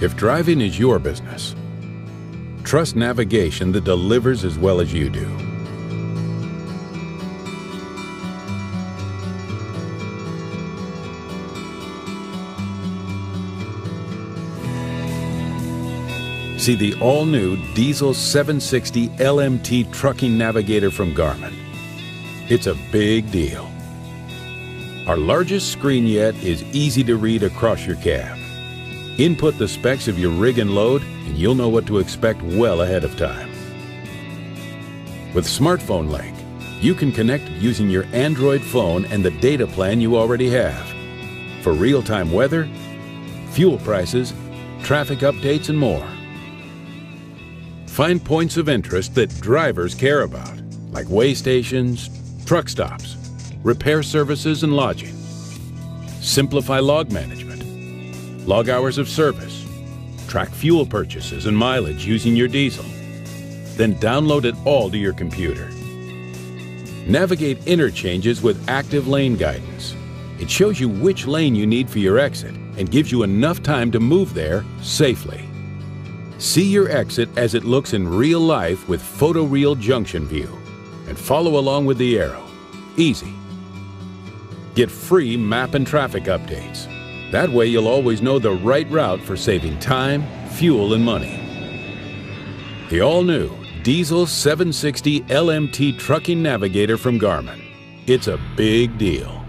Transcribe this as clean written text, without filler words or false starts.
If driving is your business, trust navigation that delivers as well as you do. See the all-new DEZL 760 LMT trucking navigator from Garmin. It's a big deal. Our largest screen yet is easy to read across your cab. Input the specs of your rig and load, and you'll know what to expect well ahead of time. With Smartphone Link, you can connect using your Android phone and the data plan you already have for real-time weather, fuel prices, traffic updates, and more. Find points of interest that drivers care about, like way stations, truck stops, repair services, and lodging. Simplify log management, log hours of service, track fuel purchases and mileage using your diesel. Then download it all to your computer. Navigate interchanges with active lane guidance. It shows you which lane you need for your exit and gives you enough time to move there safely. See your exit as it looks in real life with photoreal junction view and follow along with the arrow. Easy. Get free map and traffic updates. That way you'll always know the right route for saving time, fuel, and money. The all-new DEZL 760 LMT trucking navigator from Garmin. It's a big deal.